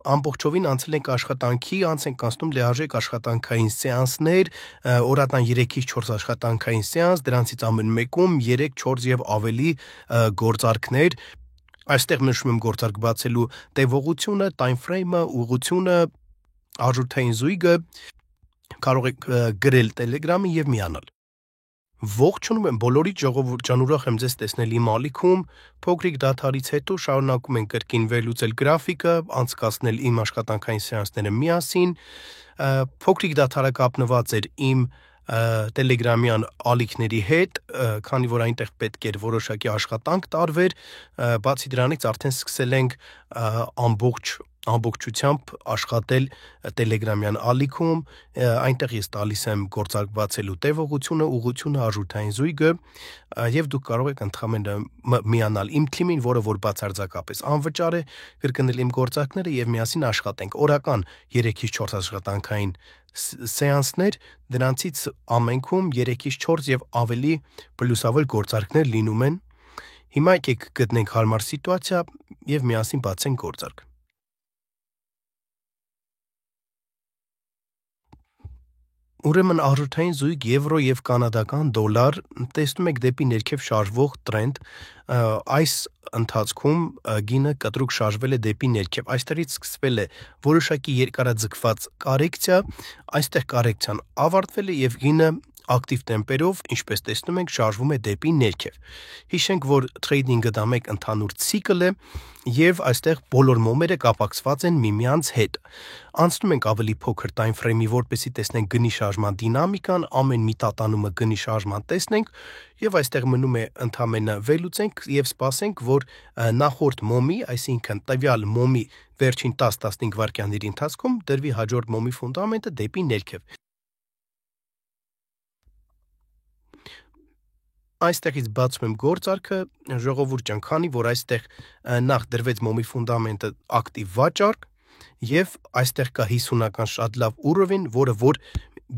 ամբողջովին անցել ենք աշխատանքի, անց ենք անցնում լիարժեք աշխատանքային սեանսներ, օրական 3-ից 4 աշխատանքային սեանս, դրանցից ամեն մեկում 3, 4 եւ ավելի գործարքներ։ Այստեղ նշում եմ գործարք բացելու տևողությունը, time frame-ը, ուղղությունը, արժութային զույգը, կարող եք գրել Telegram-ին եւ միանալ։ Ողջունում եմ բոլորիդ, ժողովուրդ ջան, ուրախ եմ ձեզ տեսնել իմ ալիքում։ Փոքրիկ դադարից հետո շարունակում ենք կրկին վերլուծել գրաֆիկը, անցկացնել իմ աշխատանքային սեանսները միասին։ Փոքրիկ դադարը կապնված էր իմ Telegram-յան ալիքների հետ, քանի որ այնտեղ պետք էր որոշակի աշխատանք տարվեր, բացի դրանից արդեն սկսել ենք ամբողջությամբ աշխատել Telegram-յան ալիքում, այնտեղ ես տալիս եմ գործարք բացելու տևողությունը, ուղղությունը, արժութային զույգը, եւ դուք կարող եք ընդհանրապես միանալ իմ թիմին, որը որ բացարձակապես անվճար է, կրկնել իմ գործարքները եւ միասին աշխատենք։ Օրական 3-ից 4 աշխատանքային սեանսներ, դրանցից ամենքում 3-ից 4 եւ ավելի պլյուսավոր գործարքներ լինում են։ Հիմա եկեք գտնենք հարմար սիտուացիա եւ միասին բացենք գործարք։ Ուրեմն արժութային զույգ եվրո եւ կանադական դոլար, տեսնում եք դեպի ներքև շարժվող տրենդ, այս ընթացքում գինը կտրուկ շարժվել է դեպի ներքև, այստեղից սկսվել է որոշակի երկարաձգված կառեկցիա, այստեղ կառեկցիան ավարտվել է եւ գինը ակտիվ տեմպերով, ինչպես տեսնում ենք, շարժվում է դեպի ներքև։ Հիշենք, որ տրեյդինգը դա մեկ ընդհանուր ցիկլ է եւ այստեղ բոլոր մոմերը կապակցված են միմյանց հետ։ Անցնում ենք ավելի փոքր time frame-ի, որպեսզի տեսնենք գնի շարժման դինամիկան, ամեն մի տատանումը գնի շարժման տեսնենք եւ այստեղ մնում է ընդամենը վերլուծենք եւ սպասենք, որ նախորդ մոմի, այսինքն տվյալ մոմի վերջին 10-15 վայրկյանների ընթացքում դրվի հաջորդ մոմի ֆունդամենտը դեպի ներքև։ Այստեղից բացում եմ գործարքը, ժողովուրդ ջան, քանի որ այստեղ նախ դրվեց մոմի ֆունդամենտը ակտիվ վաճառք եւ այստեղ կա 50-ական շատ լավ ուռովին, որը որ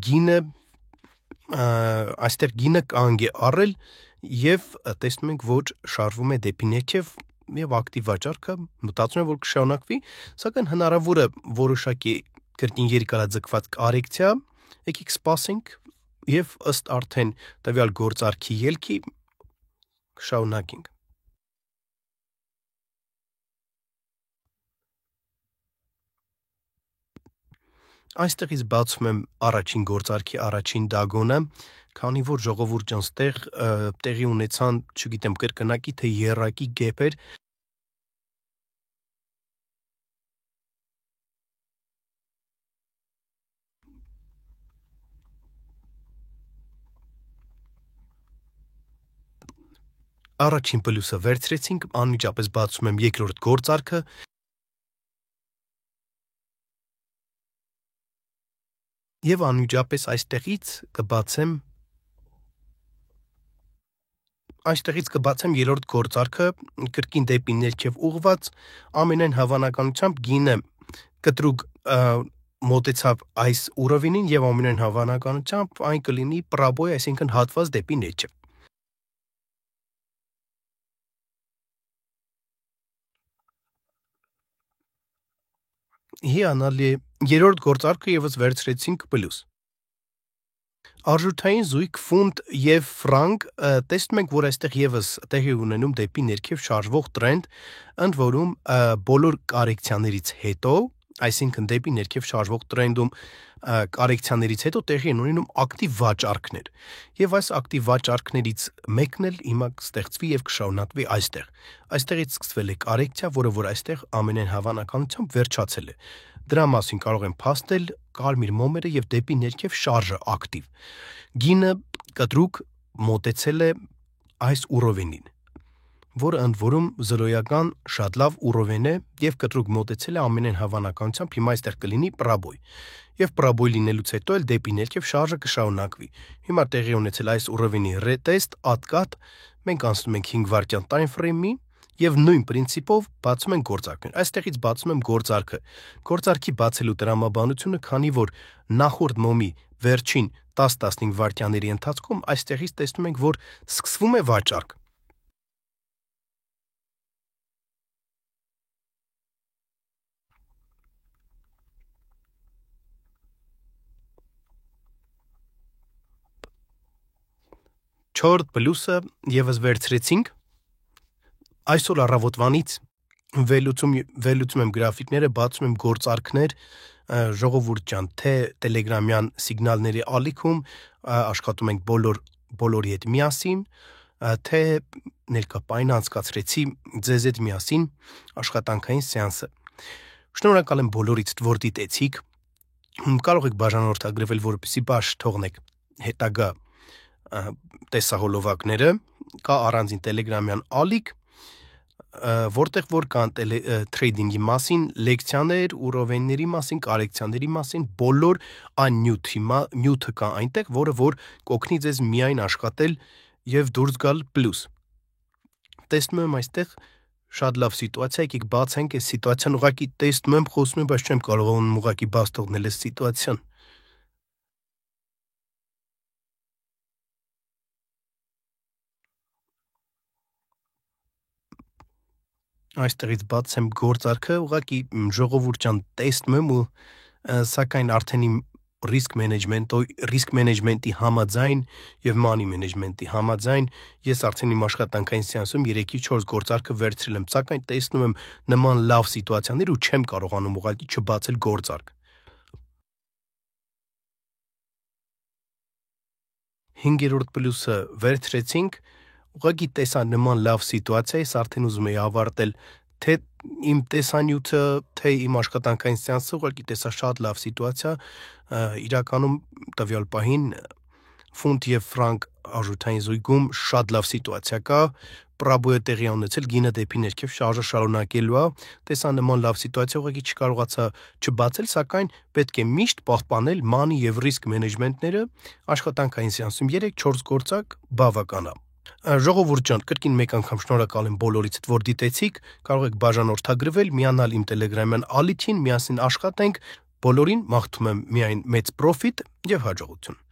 գինը այստեղ գինը կանգ է առել եւ տեսնում ենք, որ շարժվում է դեպի ներքև եւ ակտիվ վաճառքը մտածում եմ, որ կշարունակվի, սակայն հնարավոր է որոշակի կրկին երկարաձգված կառեկցիա, եկեք սպասենք եւ ըստ արդեն տվյալ գործարքի ելքի շարունակենք։ Այստեղից բացում եմ առաջին գործարքի առաջին դագոնը, քանի որ ժողովուրդ ջան, ստեղ տեղի ունեցան, չգիտեմ, կրկնակի թե եռակի գեփեր, առաջին պլյուսը վերցրեցինք, անմիջապես բացում եմ երկրորդ գործարքը, եւ անմիջապես այստեղից կբացեմ երրորդ գործարքը, կրկին դեպի ներքև ուղված, ամենայն հավանականությամբ գինը կտրուկ մոտեցավ այս ուռովինին եւ ամենայն հավանականությամբ այն կլինի պրաբոյ, այսինքն հատված դեպի ներքև։ Հիանալի է, երրորդ գործարքը եւս վերցրեցինք պլյուս։ Արժութային զույգ ֆունտ եւ ֆրանկ, տեսնում ենք, որ այստեղ եւս տեղի ունենում դեպի ներքև շարժվող տրենդ, ընդ որում բոլոր կառեկցիաներից հետո, այսինքն դեպի ներքև շարժվող տրենդում կառեկցիաներից հետո տեղի են ունենում ակտիվ վաճառքներ։ Եվ այս ակտիվ վաճառքներից մեկն էլ հիմա կստեղծվի եւ կշարունակվի այստեղ։ Այստեղից սկսվել է կառեկցիա, որը որ այստեղ ամենայն հավանականությամբ վերջացել է։ Դրա մասին կարող եմ փաստել կարմիր մոմերը եւ դեպի ներքև շարժը ակտիվ։ Գինը կտրուկ մոտեցել է այս ուռովինին, որը ընդ որում զրոյական շատ լավ ուռովին է եւ կտրուկ մոտեցել է ամենայն հավանականությամբ հիմա այստեղ կլինի պրաբոյ։ Եվ պրաբոյ լինելուց հետո էլ դեպի ներքև շարժը կշարունակվի։ Հիմա տեղի ունեցել այս ուռովինի ռետեստ, ատկատ, մենք անցնում ենք 5 վայրկյան time frame-ի եւ նույն պրինցիպով բացում ենք գործարքներ։ Այստեղից բացում եմ գործարքը։ Գործարքի բացելու տրամաբանությունը, քանի որ նախորդ մոմի վերջին 10-15 վայրկյանների ընթացքում այստեղից տեսնում ենք, որ սկսվում է վաճառք։ 4 պլյուսը եւս վերցրեցինք։ Այսօր առավոտվանից վերլուծում եմ գրաֆիկները, բացում եմ գործարքներ, ժողովուրդ ջան, թե Telegram-յան սիգնալների ալիքում աշխատում ենք բոլորի հետ միասին, թե ներկապային անցկացրեցի ձեզ հետ միասին աշխատանքային սեանսը։ Շնորհակալ եմ բոլորից, որ դիտեցիք։ Կարող եք բաժանորդագրվել, որպեսզի բաց թողնեք հետագա տեսահոլովակները, կա առանձին Telegram-յան ալիք, որտեղ որ կան թրեյդինգի մասին լեկցիաներ, ուրովենների մասին, կարեկցիաների մասին, բոլոր այն նյութը կա այնտեղ, որը որ կօգնի ձեզ միայն աշխատել եւ դուրս գալ պլյուս։ Տեսնում եմ այստեղ շատ լավ սիտուացիա, եկեք բացենք այս սիտուացիան, ուղղակի տեսնում եմ, խոսում եմ, բայց չեմ կարողանում ուղղակի բաց թողնել այս սիտուացիան։ Այստեղից բացեմ գործարքը, ուղղակի ժողովուրդ ջան, տեսնում եմ ու սակայն արդեն իմ risk management-ի համաձայն եւ money management-ի համաձայն ես արդեն իմ աշխատանքային սեանսում 3-ից 4 գործարքը վերցրել եմ, սակայն տեսնում եմ նման լավ սիտուացիաներ ու չեմ կարողանում ուղղակի չբացել գործարք։ 5-րդ պլյուսը վերցրեցինք, ուղղակի տեսա նման լավ սիտուացիա, ես արդեն ուզում եի ավարտել թե իմ տեսանյութը, թե իմ աշխատանքային սեանսը, ուղղակի տեսա շատ լավ սիտուացիա, իրականում տվյալ պահին ֆունտ եւ ֆրանկ արժութային զույգում շատ լավ սիտուացիա կա, պրաբոյը տեղի ունեցել, գինը դեպի ներքև շարժը շարունակելու է, տեսա նման լավ սիտուացիա, ուղղակի չկարողացա չբացել, սակայն պետք է միշտ պահպանել money եւ risk management-ները, աշխատանքային սեանսում 3-4 գործակ բավական է։ Ժողովուրդ ջան, կրկին մեկ անգամ շնորհակալ եմ բոլորիցդ, որ դիտեցիք, կարող եք բաժանորդագրվել, միանալ իմ Telegram-յան ալիքին, միասին աշխատենք, բոլորին մաղթում եմ միայն մեծ պրոֆիտ եւ հաջողություն։